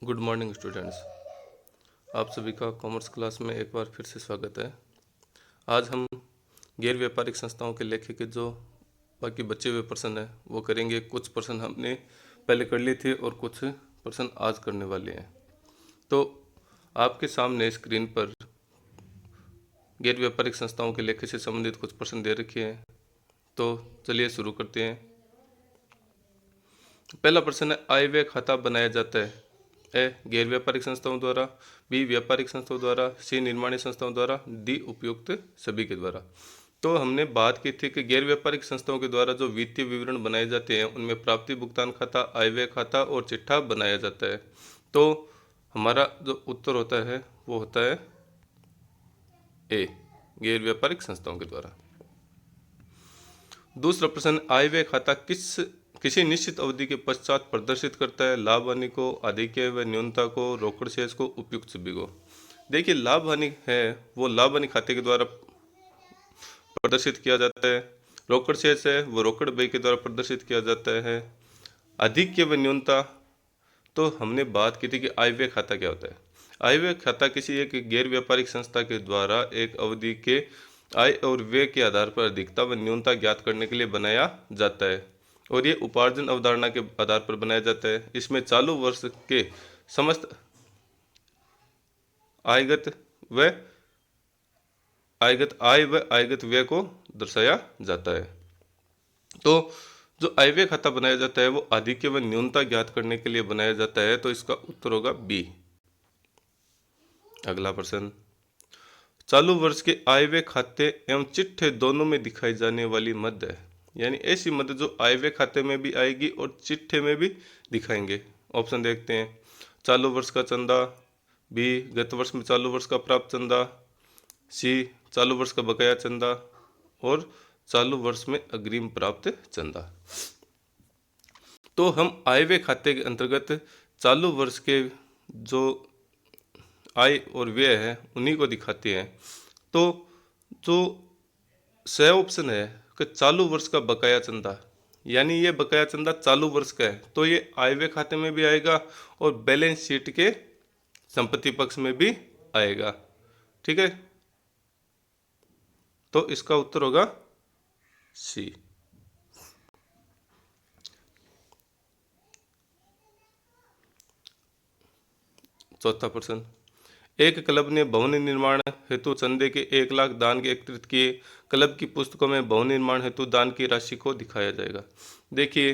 Good morning students. आप सभी का कॉमर्स क्लास में एक बार फिर से स्वागत है। आज हम गैर व्यापारिक संस्थाओं के लेखे के जो बाकी बचे हुए प्रश्न हैं वो करेंगे। कुछ प्रश्न हमने पहले कर लिए थे और कुछ प्रश्न आज करने वाले हैं। तो आपके सामने स्क्रीन पर गैर व्यापारिक संस्थाओं के लेखे से संबंधित कुछ प्रश्न दे रखे हैं। तो चलिए शुरू करते हैं। पहला प्रश्न है, आय व्यय खाता बनाया जाता है। ए गैर व्यापारिक संस्थाओं द्वारा, बी व्यापारिक संस्थाओं द्वारा, सी निर्माणी संस्थाओं द्वारा, डी उपयुक्त सभी के द्वारा। तो हमने बात की थी कि गैर व्यापारिक संस्थाओं के द्वारा जो वित्तीय विवरण बनाए जाते हैं उनमें प्राप्ति भुगतान खाता, आय व्यय खाता और चिट्ठा बनाया जाता है। तो हमारा जो उत्तर होता है वो होता है ए गैर व्यापारिक संस्थाओं के द्वारा। दूसरा प्रश्न, आय व्यय खाता किसी निश्चित अवधि के पश्चात प्रदर्शित करता है। लाभ हानि को, आधिक्य व न्यूनता को, रोकड़ शेष को, उपयुक्त सभी को। देखिए, लाभ हानि है वो लाभ हानि खाते के द्वारा प्रदर्शित किया जाता है। रोकड़ शेष है वो रोकड़ व्यय के द्वारा प्रदर्शित किया जाता है। आधिक्य व न्यूनता तो हमने बात की थी कि आय व्यय खाता क्या होता है। आय व्यय खाता किसी एक गैर व्यापारिक संस्था के द्वारा एक अवधि के आय और व्यय के आधार पर अधिकता व न्यूनता ज्ञात करने के लिए बनाया जाता है और ये उपार्जन अवधारणा के आधार पर बनाया जाता है। इसमें चालू वर्ष के समस्त आयगत आय व आयगत व्यय को दर्शाया जाता है। तो जो आय व्यय खाता बनाया जाता है वो आधिक्य व न्यूनता ज्ञात करने के लिए बनाया जाता है। तो इसका उत्तर होगा बी। अगला प्रश्न, चालू वर्ष के आय व्यय खाते एवं चिट्ठे दोनों में दिखाई जाने वाली मद है। यानी ऐसी मद जो आय व्यय खाते में भी आएगी और चिट्ठे में भी दिखाएंगे। ऑप्शन देखते हैं। चालू वर्ष का चंदा, बी गत वर्ष में चालू वर्ष का प्राप्त चंदा, सी चालू वर्ष का बकाया चंदा और चालू वर्ष में अग्रिम प्राप्त चंदा। तो हम आय व्यय खाते के अंतर्गत चालू वर्ष के जो आय और व्यय है उन्हीं को दिखाते हैं। तो जो सही ऑप्शन है कि चालू वर्ष का बकाया चंदा, यानी ये बकाया चंदा चालू वर्ष का है तो ये आय व्यय खाते में भी आएगा और बैलेंस शीट के संपत्ति पक्ष में भी आएगा। ठीक है, तो इसका उत्तर होगा सी। चौथा प्रश्न, एक क्लब ने भवन निर्माण हेतु चंदे के 1 लाख दान के एकत्रित किए। क्लब की पुस्तकों में भवन निर्माण हेतु दान की राशि को दिखाया जाएगा। देखिए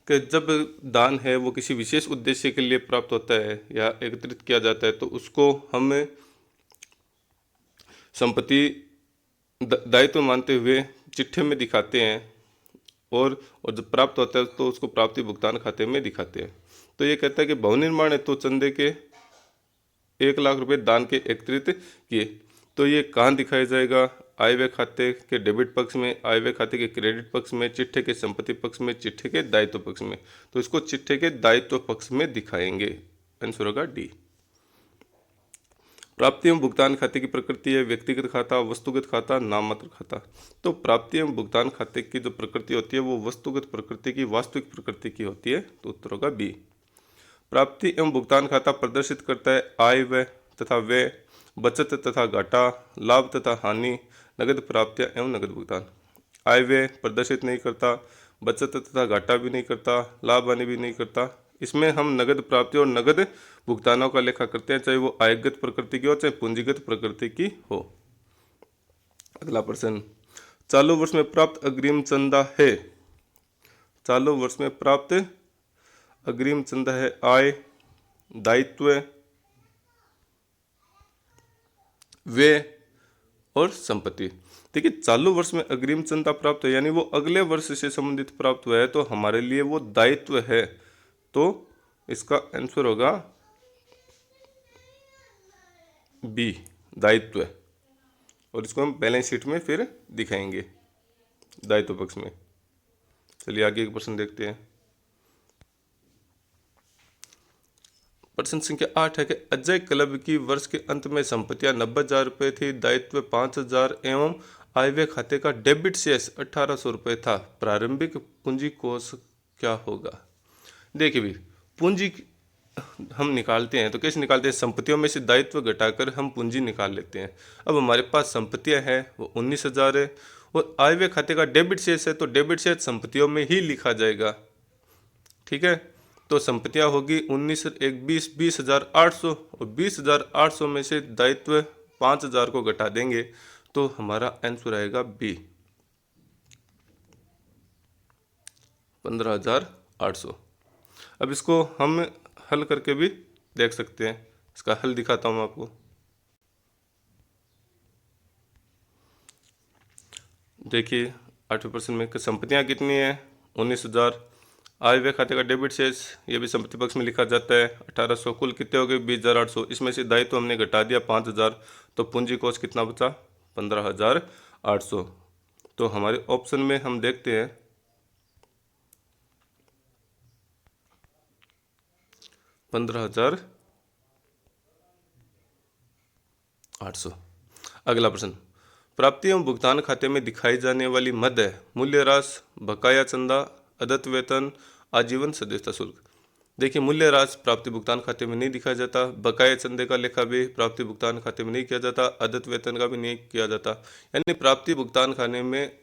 कि जब दान है वो किसी विशेष उद्देश्य के लिए प्राप्त होता है या एकत्रित किया जाता है तो उसको हम संपत्ति दायित्व मानते हुए चिट्ठे में दिखाते हैं और जब प्राप्त होता है तो उसको प्राप्ति भुगतान खाते में दिखाते हैं। तो ये कहता है कि भवन निर्माण हेतु चंदे के 1 लाख रुपए दान के एकत्रित किए। तो ये कहाँ दिखाया जाएगा? आय व्यय खाते के डेबिट पक्ष में, आय व्यय खाते के क्रेडिट पक्ष में, चिट्ठे के संपत्ति पक्ष में, चिट्ठे के दायित्व पक्ष में। तो इसको चिट्ठे के दायित्व पक्ष में दिखाएंगे। आंसर होगा डी। प्राप्ति एवं भुगतान खाते की प्रकृति है व्यक्तिगत खाता, वस्तुगत खाता, नाममात्र खाता। तो प्राप्ति एवं भुगतान खाते की जो प्रकृति होती है वो वस्तुगत प्रकृति की, वास्तविक प्रकृति की होती है। तो उत्तर होगा बी। प्राप्ति एवं भुगतान खाता प्रदर्शित करता है आय व्यय तथा व्यय, बचत तथा घाटा, लाभ तथा हानि, नगद प्राप्तियां एवं नगद भुगतान। आय व्यय प्रदर्शित नहीं करता, बचत तथा घाटा भी नहीं करता, लाभ हानि भी नहीं करता। इसमें हम नगद प्राप्ति और नगद भुगतानों का लेखा करते हैं, चाहे वो आयगत प्रकृति की हो चाहे पूंजीगत प्रकृति की हो। अगला प्रश्न, चालू वर्ष में प्राप्त अग्रिम चंदा है। चालू वर्ष में प्राप्त अग्रिम चंदा है आय, दायित्व, व्यय और संपत्ति। देखिए, चालू वर्ष में अग्रिम चंदा प्राप्त है यानी वो अगले वर्ष से संबंधित प्राप्त हुआ है तो हमारे लिए वो दायित्व है। तो इसका आंसर होगा बी, दायित्व। और इसको हम बैलेंस शीट में फिर दिखाएंगे दायित्व पक्ष में। चलिए आगे एक प्रश्न देखते हैं। प्रश्न संख्या 8 है कि अजय क्लब की वर्ष के अंत में संपत्तियां 90,000 रुपये थी, दायित्व 5,000 एवं आय व्यय खाते का डेबिट शेष 1,800 रुपये था। प्रारंभिक पूंजी कोष क्या होगा? देखिए भी, पूंजी हम निकालते हैं तो कैसे निकालते हैं, संपत्तियों में से दायित्व घटाकर हम पूंजी निकाल लेते हैं। अब हमारे पास संपत्तियां हैं वो 19,000 है और आय व्यय खाते का डेबिट शेष है, तो डेबिट शेष संपत्तियों में ही लिखा जाएगा। ठीक है, तो संपत्तियां होगी 19 एक 20,800 और 20,800 में से दायित्व 5,000 को घटा देंगे तो हमारा आंसर आएगा बी 15,800। अब इसको हम हल करके भी देख सकते हैं, इसका हल दिखाता हूँ आपको। देखिए 8% में संपत्तियाँ कितनी है 19,000, आय व्यय खाते का डेबिट शेष ये भी संपत्ति पक्ष में लिखा जाता है 1,800, कुल कितने हो गए 20,800, इसमें से दायित्व तो हमने घटा दिया 5,000, तो पूंजी कोष कितना बचा 15,800। तो हमारे ऑप्शन में हम देखते हैं 15,800। अगला प्रश्न, प्राप्ति एवं भुगतान खाते में दिखाई जाने वाली मद मूल्य राशि, बकाया चंदा, अदत्त वेतन, आजीवन सदस्यता शुल्क। देखिए मूल्य राशि प्राप्ति भुगतान खाते में नहीं दिखाया जाता, बकाया चंदे का लेखा भी प्राप्ति भुगतान खाते में नहीं किया जाता, अदत्त वेतन का भी नहीं किया जाता। यानी प्राप्ति भुगतान खाते में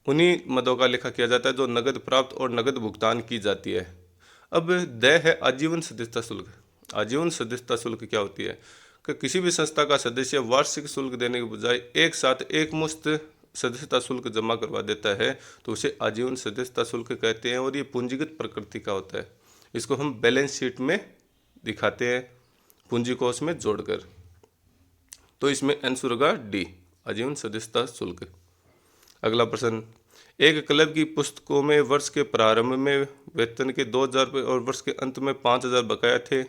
उन्हीं मदों का लेखा किया जाता है जो नगद प्राप्त और नगद भुगतान की जाती है। अब देय है आजीवन सदस्यता शुल्क। आजीवन सदस्यता शुल्क क्या होती है कि किसी भी संस्था का सदस्य वार्षिक शुल्क देने के बजाय एक साथ एक मुश्त सदस्यता शुल्क जमा करवा देता है तो उसे आजीवन सदस्यता शुल्क कहते हैं और ये पूंजीगत प्रकृति का होता है। इसको हम बैलेंस शीट में दिखाते हैं पूंजी कोष में जोड़कर। तो इसमें आंसर होगा डी आजीवन सदस्यता शुल्क। अगला प्रश्न, एक क्लब की पुस्तकों में वर्ष के प्रारंभ में वेतन के 2,000 रुपये और वर्ष के अंत में 5,000 बकाया थे।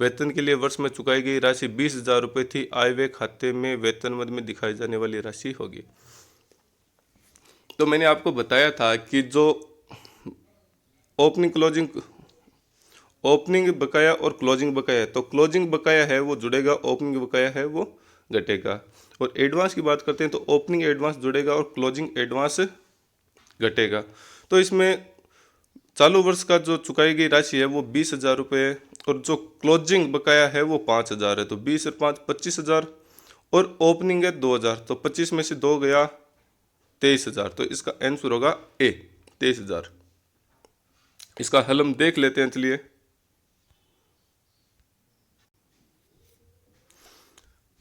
वेतन के लिए वर्ष में चुकाई गई राशि 20,000 रुपये थी। आय व्यय खाते में वेतन मद में दिखाई जाने वाली राशि होगी। तो मैंने आपको बताया था कि जो ओपनिंग बकाया और क्लोजिंग बकाया है, तो क्लोजिंग बकाया है वो जुड़ेगा, ओपनिंग बकाया है वो घटेगा। और एडवांस की बात करते हैं तो ओपनिंग एडवांस जुड़ेगा और क्लोजिंग एडवांस घटेगा। तो इसमें चालू वर्ष का जो चुकाई गई राशि है वो 20,000 रुपये है और जो क्लोजिंग बकाया है वो 5,000 है, तो 20 और 5 25,000 और ओपनिंग है 2,000, तो 25 में से 2 गया 23,000, तो इसका आंसर होगा ए 23,000। इसका हल हम देख लेते हैं, चलिए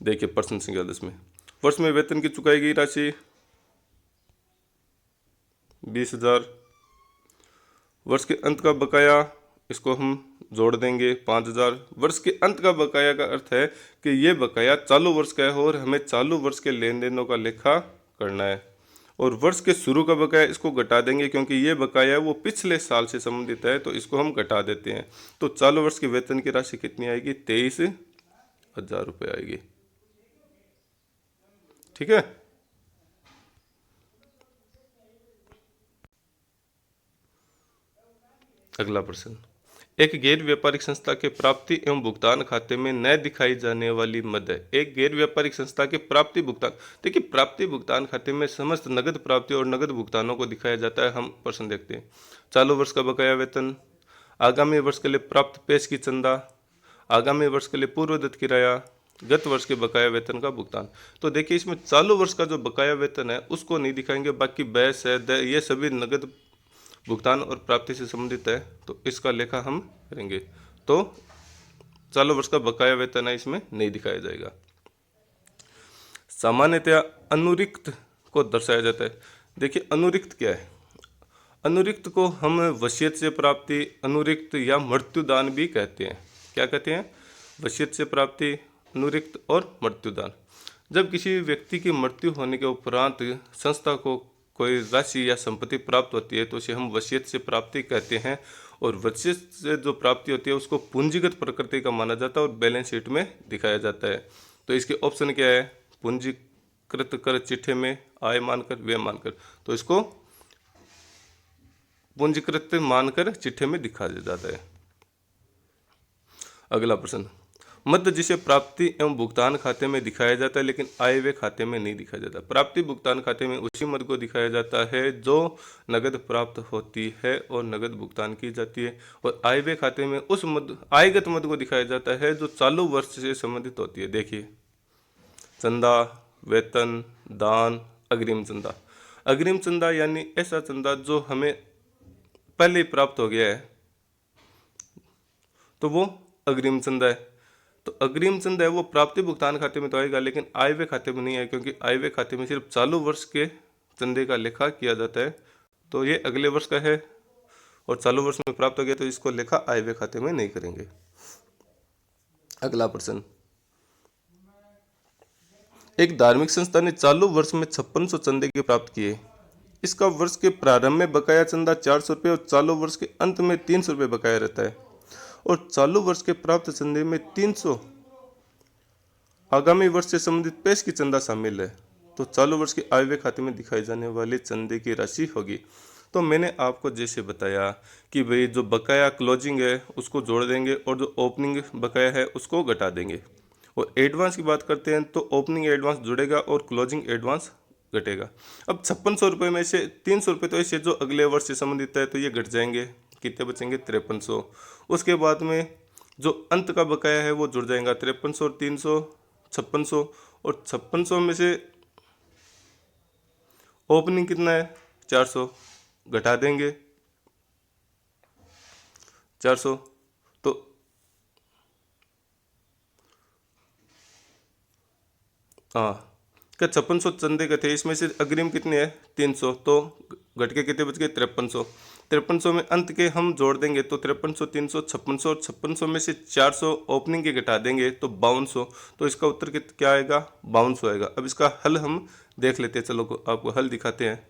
देखिए प्रश्न संख्या 10 में वर्ष में वेतन की चुकाई गई राशि 20,000, वर्ष के अंत का बकाया इसको हम जोड़ देंगे 5,000। वर्ष के अंत का बकाया का अर्थ है कि ये बकाया चालू वर्ष का है और हमें चालू वर्ष के लेन देनों का लेखा करना है। और वर्ष के शुरू का बकाया इसको घटा देंगे क्योंकि ये बकाया वो पिछले साल से संबंधित है, तो इसको हम घटा देते हैं। तो चालू वर्ष के वेतन की राशि कितनी आएगी 23,000 रुपये आएगी। ठीक है, अगला प्रश्न, एक गैर व्यापारिक संस्था के प्राप्ति एवं भुगतान खाते में न दिखाई जाने वाली मद है। एक गैर व्यापारिक संस्था के प्राप्ति भुगतान, देखिए प्राप्ति भुगतान खाते में समस्त नगद प्राप्ति और नगद भुगतानों को दिखाया जाता है। हम प्रश्न देखते हैं, चालू वर्ष का बकाया वेतन, आगामी वर्ष के लिए प्राप्त पेश की चंदा, आगामी वर्ष के लिए पूर्वदत्त किराया, गत वर्ष के बकाया वेतन का भुगतान। तो देखिए इसमें चालू वर्ष का जो बकाया वेतन है उसको नहीं दिखाएंगे, बाकी बैस है ये सभी नगद भुगतान और प्राप्ति से संबंधित है, तो इसका लेखा हम करेंगे। तो चालू वर्ष का बकाया वेतन है इसमें नहीं दिखाया जाएगा। सामान्यतया अनुरिक्त को दर्शाया जाता है। देखिए अनुरिक्त क्या है, अनुरिक्त को हम वसीयत से प्राप्ति, अनुरिक्त या मृत्युदान भी कहते हैं। क्या कहते हैं, वसीयत से प्राप्ति, अनुरिक्त और मृत्युदान। जब किसी व्यक्ति की मृत्यु होने के उपरांत संस्था को कोई राशि या संपत्ति प्राप्त होती है तो उसे हम वसीयत से प्राप्ति कहते हैं। और वसीयत से जो प्राप्ति होती है उसको पूंजीगत प्रकृति का माना जाता है और बैलेंस शीट में दिखाया जाता है। तो इसके ऑप्शन क्या है, पूंजीकृत कर चिट्ठे में आय मानकर व्यय मानकर, तो इसको पूंजीकृत मानकर चिट्ठे में दिखाया जाता है। अगला प्रश्न, मद जिसे प्राप्ति एवं भुगतान खाते में दिखाया जाता है लेकिन आय व्यय खाते में नहीं दिखाया जाता। प्राप्ति भुगतान खाते में उसी मद को दिखाया जाता है जो नगद प्राप्त होती है और नगद भुगतान की जाती है, और आय व्यय खाते में उस मद आयगत मद को दिखाया जाता है जो चालू वर्ष से संबंधित होती है। देखिए, चंदा, वेतन, दान, अग्रिम चंदा। अग्रिम चंदा यानी ऐसा चंदा जो हमें पहले ही प्राप्त हो गया है, तो वो अग्रिम चंदा है। तो अग्रिम चंदा है वो प्राप्ति भुगतान खाते में तो आएगा लेकिन आय व्यय खाते में नहीं आएगा, क्योंकि आय व्यय खाते में सिर्फ चालू वर्ष के चंदे का लेखा किया जाता है। तो ये अगले वर्ष का है और चालू वर्ष में प्राप्त हो गया, तो इसको लेखा आय व्यय खाते में नहीं करेंगे। अगला प्रश्न, एक धार्मिक संस्था ने चालू वर्ष में 5600 चंदे के प्राप्त किए। इसका वर्ष के प्रारंभ में बकाया चंदा 400 रुपये और चालू वर्ष के अंत में 300 रुपये बकाया रहता है, और चालू वर्ष के प्राप्त चंदे में 300 आगामी वर्ष से संबंधित पेश की चंदा शामिल है। तो चालू वर्ष के आय व्यय खाते में दिखाई जाने वाले चंदे की राशि होगी। तो मैंने आपको जैसे बताया कि भाई जो बकाया क्लोजिंग है उसको जोड़ देंगे और जो ओपनिंग बकाया है उसको घटा देंगे। और एडवांस की बात करते हैं तो ओपनिंग एडवांस जुड़ेगा और क्लोजिंग एडवांस घटेगा। अब 5600 रुपये में से 300 रुपये तो ऐसे जो अगले वर्ष से संबंधित है तो ये घट जाएंगे, कितने बचेंगे 5300। उसके बाद में जो अंत का बकाया है वो जुड़ जाएगा, 5300 और 300 5600, और 5600 में से ओपनिंग कितना है 400, घटा देंगे 400। तो हाँ, क्या 5600 चंदे के थे, इसमें से अग्रिम कितने हैं 300, तो घट के कितने बच गए 5300। 5300 में अंत के हम जोड़ देंगे तो 5300 300 5600, और 5600 में से 400 ओपनिंग के घटा देंगे तो 5200। तो इसका उत्तर क्या आएगा 5200 आएगा। अब इसका हल हम देख लेते हैं, चलो आपको हल दिखाते हैं।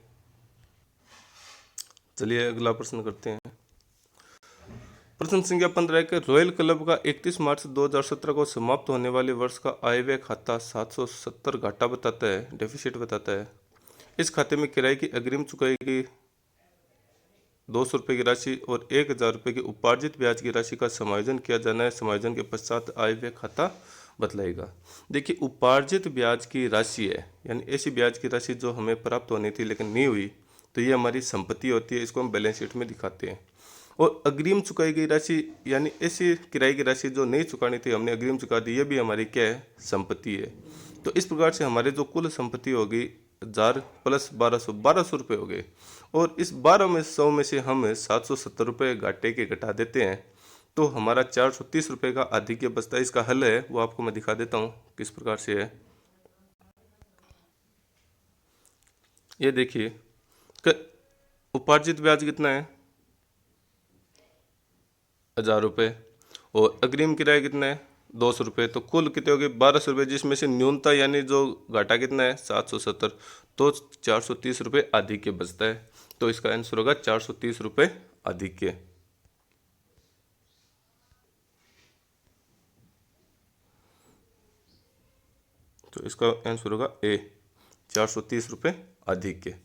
चलिए अगला प्रश्न करते हैं। प्रश्न संख्या 15 के रॉयल क्लब का 31 मार्च 2017 को समाप्त होने वाले वर्ष का आय व्यय खाता 770 घाटा बताता है, डेफिसिट बताता है। इस खाते में किराए की अग्रिम चुकाई गई 200 रुपये की राशि और 1000 रुपये की उपार्जित ब्याज की राशि का समायोजन किया जाना है। समायोजन के पश्चात आय व्यय खाता बतलाएगा। देखिए, उपार्जित ब्याज की राशि है, यानी ऐसी ब्याज की राशि जो हमें प्राप्त होनी थी लेकिन नहीं हुई, तो ये हमारी संपत्ति होती है, इसको हम बैलेंस शीट में दिखाते हैं। और अग्रिम चुकाई गई राशि यानी ऐसी किराए की राशि जो नहीं चुकानी थी हमने अग्रिम चुका दी, ये भी हमारी क्या है संपत्ति है। तो इस प्रकार से हमारे जो कुल संपत्ति होगी 1000 प्लस 1200 रुपये हो गए, और इस 1200 में से हम 770 रुपये घाटे के घटा देते हैं, तो हमारा 430 रुपये का आधिक्य बचता है। इसका हल है वो आपको मैं दिखा देता हूँ किस प्रकार से है। ये देखिए, उपार्जित ब्याज कितना है 1000 रुपये, और अग्रिम किराया कितना है 200 रुपये, तो कुल कितने हो गए 1200 रुपये, जिसमें से न्यूनतम यानी जो घाटा कितना है 770, तो 430 रुपये आधिक्य बचता है। तो इसका आंसर होगा 430 रुपये आधिक्य। तो इसका आंसर होगा ए, 430 रुपये आधिक्य।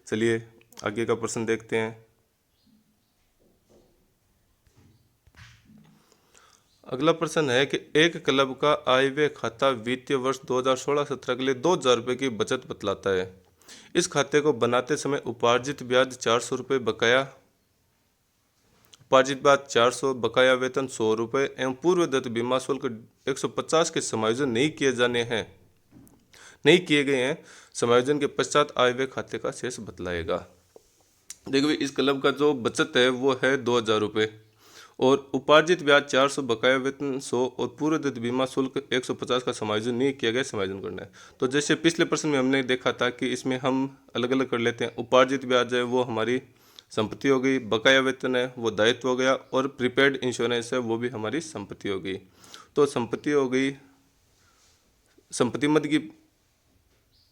चलिए आगे का प्रश्न देखते हैं। अगला प्रश्न है कि एक क्लब का आय व्यय खाता वित्तीय वर्ष 2016-17 के लिए 2000 रुपये की बचत बतलाता है। इस खाते को बनाते समय उपार्जित ब्याज 400 रुपये, उपार्जित ब्याज 400, बकाया वेतन 100 रुपये एवं पूर्वदत्त बीमा शुल्क 150 के समायोजन नहीं किए गए हैं। समायोजन के पश्चात आय व्यय खाते का शेष बतलाएगा। देखिए, इस क्लब का जो बचत है वो है 2000 रुपये, और उपार्जित ब्याज 400, बकाया वेतन 100 और पूर्वदत्त बीमा शुल्क 150 का समायोजन नहीं किया गया, समायोजन करना है। तो जैसे पिछले प्रश्न में हमने देखा था कि इसमें हम अलग अलग कर लेते हैं। उपार्जित ब्याज है वो हमारी संपत्ति हो गई, बकाया वेतन है वो दायित्व हो गया, और प्रीपेड इंश्योरेंस है वो भी हमारी संपत्ति हो गई। तो संपत्ति हो गई, संपत्ति मद की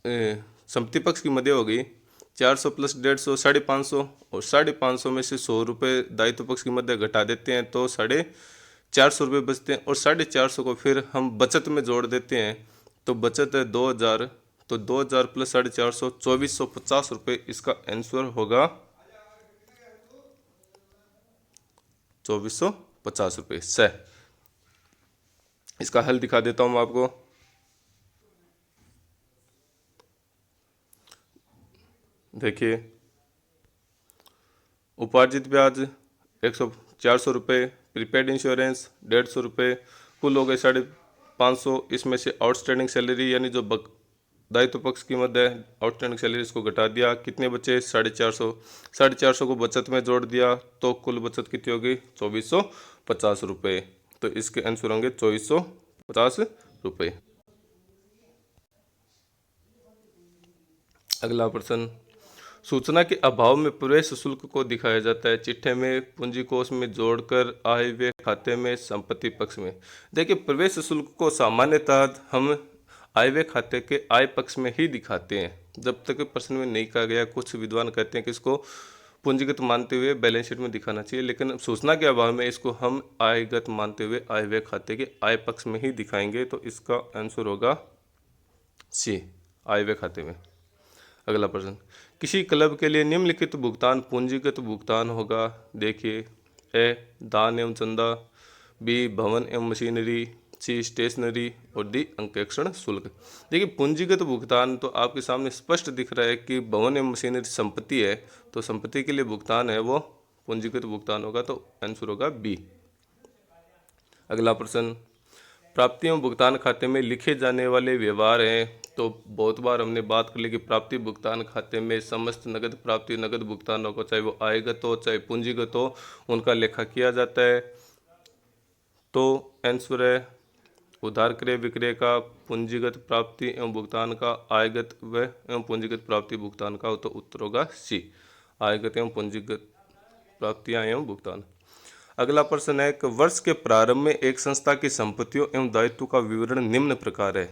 संपत्ति पक्ष की मध्य हो गई 400 प्लस 150 550, और 550 में से 100 रुपये दायित्व पक्ष की मध्य घटा देते हैं तो 450 रुपये बचते हैं, और 450 को फिर हम बचत में जोड़ देते हैं तो बचत है 2000, तो 2000 प्लस 450 2450 रुपये। इसका आंसर होगा 2450 रुपये। सही। इसका हल दिखा देता हूं मैं आपको। देखिए, उपार्जित ब्याज 400 रुपये, प्रीपेड इंश्योरेंस 150 रुपये, कुल हो गए 550। इसमें से आउटस्टैंडिंग सैलरी यानी जो दायित्व पक्ष की मद है, आउटस्टैंडिंग सैलरी इसको घटा दिया, कितने बचे 450। 450 को बचत में जोड़ दिया तो कुल बचत कितनी होगी 2450 रुपये। तो इसके आंसर होंगे 2450 रुपये। अगला प्रश्न, सूचना के अभाव में प्रवेश शुल्क को दिखाया जाता है चिट्ठे में, पूंजी कोष में जोड़कर, आय व्यय खाते में, संपत्ति पक्ष में। देखिए, प्रवेश शुल्क को सामान्यतः हम आय व्यय खाते के आय पक्ष में ही दिखाते हैं। जब तक प्रश्न में नहीं कहा गया, कुछ विद्वान कहते हैं कि इसको पूंजीगत मानते हुए बैलेंस शीट में दिखाना चाहिए, लेकिन सूचना के अभाव में इसको हम आयगत मानते हुए आय व्यय खाते के आय पक्ष में ही दिखाएंगे। तो इसका आंसर होगा सी, आय व्यय खाते में। अगला प्रश्न, किसी क्लब के लिए निम्नलिखित भुगतान पूंजीगत भुगतान होगा। देखिए, ए दान एवं चंदा, बी भवन एवं मशीनरी, सी स्टेशनरी और डी अंकेक्षण शुल्क। देखिए, पूंजीगत भुगतान तो आपके सामने स्पष्ट दिख रहा है कि भवन एवं मशीनरी संपत्ति है, तो संपत्ति के लिए भुगतान है वो पूंजीगत भुगतान होगा, तो आंसर होगा बी। अगला प्रश्न, प्राप्ति एवं भुगतान खाते में लिखे जाने वाले व्यवहार हैं। तो बहुत बार हमने बात कर ली कि प्राप्ति भुगतान खाते में समस्त नगद प्राप्ति नगद भुगतानों को, चाहे वो आयगत हो चाहे पूंजीगत हो, उनका लेखा किया जाता है। तो आंसर है उधार क्रय विक्रय का, पूंजीगत प्राप्ति एवं भुगतान का, आयगत व एवं पूंजीगत प्राप्ति भुगतान का। तो उत्तर होगा सी, आयगत एवं पूंजीगत प्राप्तियां एवं भुगतान। अगला प्रश्न है कि वर्ष के प्रारंभ में एक संस्था की संपत्तियों एवं दायित्वों का विवरण निम्न प्रकार है।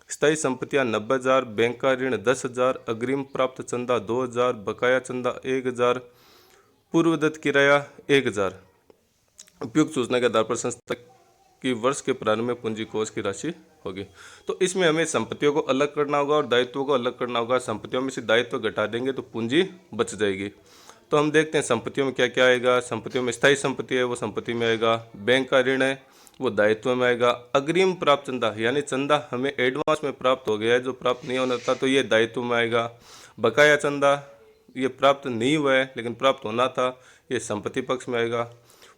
स्थायी संपत्तियां 90,000, बैंक का ऋण 10,000, अग्रिम प्राप्त चंदा 2,000, बकाया चंदा 1,000, पूर्वदत्त किराया 1,000। उपयुक्त सूचना के आधार पर संस्था की वर्ष के प्रारंभ में पूंजी कोष की राशि होगी। तो इसमें हमें संपत्तियों को अलग करना होगा और दायित्वों को अलग करना होगा। संपत्तियों में से दायित्व घटा देंगे तो पूंजी बच जाएगी। तो हम देखते हैं संपत्तियों में क्या क्या आएगा। संपत्तियों में स्थायी संपत्ति है वो संपत्ति में आएगा, बैंक का ऋण है वो दायित्व में आएगा, अग्रिम प्राप्त चंदा यानी चंदा हमें एडवांस में प्राप्त हो गया है जो प्राप्त नहीं होना था तो ये दायित्व में आएगा, बकाया चंदा ये प्राप्त नहीं हुआ है लेकिन प्राप्त होना था ये संपत्ति पक्ष में आएगा,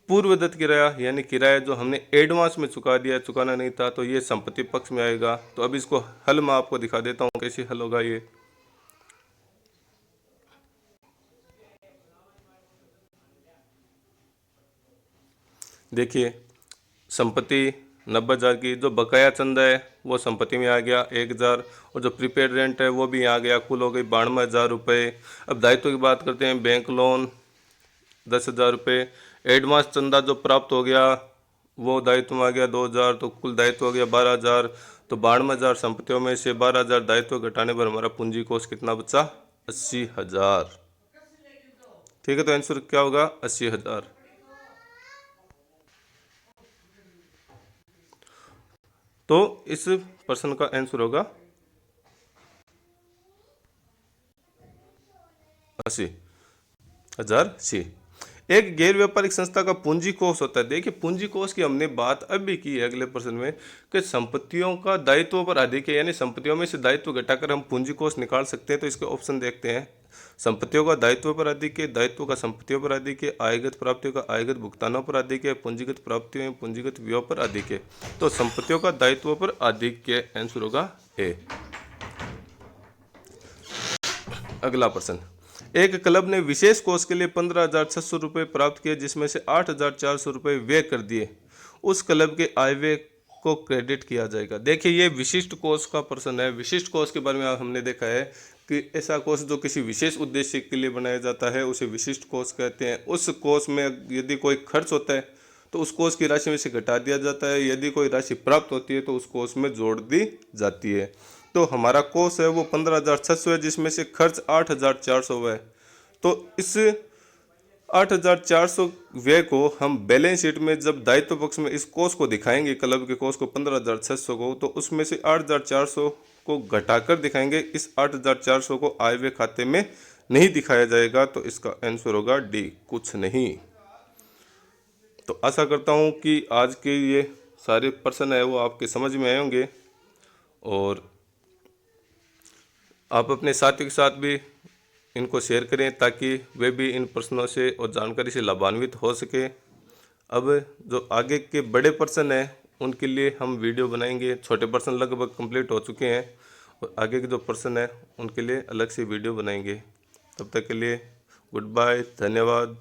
पूर्वदत्त किराया यानी किराया जो हमने एडवांस में चुका दिया चुकाना नहीं था तो ये संपत्ति पक्ष में आएगा। तो अब इसको हल मैं आपको दिखा देता हूँ कैसे हल होगा ये। देखिए, संपत्ति 90,000 की, जो बकाया चंदा है वो संपत्ति में आ गया 1,000 और जो प्रीपेड रेंट है वो भी आ गया, कुल हो गई 92,000 रुपये। अब दायित्व की बात करते हैं, बैंक लोन 10,000 रुपये, एडवांस चंदा जो प्राप्त हो गया वो दायित्व में आ गया 2,000, तो कुल दायित्व हो गया 12,000। तो 92,000 संपत्तियों में से 12,000 दायित्व घटाने पर हमारा पूंजी कोष कितना बचा 80,000। ठीक है, तो आंसर क्या होगा 80,000। तो इस प्रश्न का आंसर होगा 80,000 सी। एक गैर व्यापारिक संस्था का पूंजी कोष होता है। देखिए, पूंजी कोष की हमने बात अभी की है अगले प्रश्न में कि संपत्तियों का दायित्वों पर अधिक है यानी संपत्तियों में से दायित्व घटाकर हम पूंजी कोष निकाल सकते हैं। तो इसके ऑप्शन देखते हैं। संपत्तियों का दायित्व पर अधिक है, दायित्व का संपत्तियों पर अधिक है, आयगत प्राप्तियों का आयगत भुगतानों पर अधिक है, पूंजीगत प्राप्तियों एवं पूंजीगत व्ययों पर अधिक है। तो संपत्तियों का दायित्व पर अधिक के आंसर होगा ए। अगला प्रश्न, एक क्लब ने विशेष कोष के लिए 15,600 रुपये प्राप्त किए जिसमें से 8,400 रुपये व्यय कर दिए। उस क्लब के आय व्यय को क्रेडिट किया जाएगा। देखिए, ये विशिष्ट कोष का प्रश्न है। विशिष्ट कोष के बारे में हमने देखा है कि ऐसा कोष जो किसी विशेष उद्देश्य के लिए बनाया जाता है उसे विशिष्ट कोष कहते हैं। उस कोष में यदि कोई खर्च होता है तो उस कोष की राशि में से घटा दिया जाता है, यदि कोई राशि प्राप्त होती है तो उस कोष में जोड़ दी जाती है। तो हमारा कोष है वो 15,600 है जिसमें से खर्च 8,400 हुआ है। तो इस 8,400 व्यय को हम बैलेंस शीट में जब दायित्व पक्ष में इस कोष को दिखाएंगे, क्लब के कोष को 15,600 को, तो उसमें से 8,400 को घटाकर दिखाएंगे। इस 8,400 को आय व्यय खाते में नहीं दिखाया जाएगा। तो इसका आंसर होगा डी, कुछ नहीं। तो आशा करता हूं कि आज के ये सारे प्रश्न है वो आपके समझ में आए होंगे, और आप अपने साथियों के साथ भी इनको शेयर करें ताकि वे भी इन प्रश्नों से और जानकारी से लाभान्वित हो सके। अब जो आगे के बड़े प्रश्न हैं उनके लिए हम वीडियो बनाएंगे। छोटे प्रश्न लगभग कंप्लीट हो चुके हैं, और आगे के जो प्रश्न हैं उनके लिए अलग से वीडियो बनाएंगे। तब तक के लिए गुड बाय, धन्यवाद।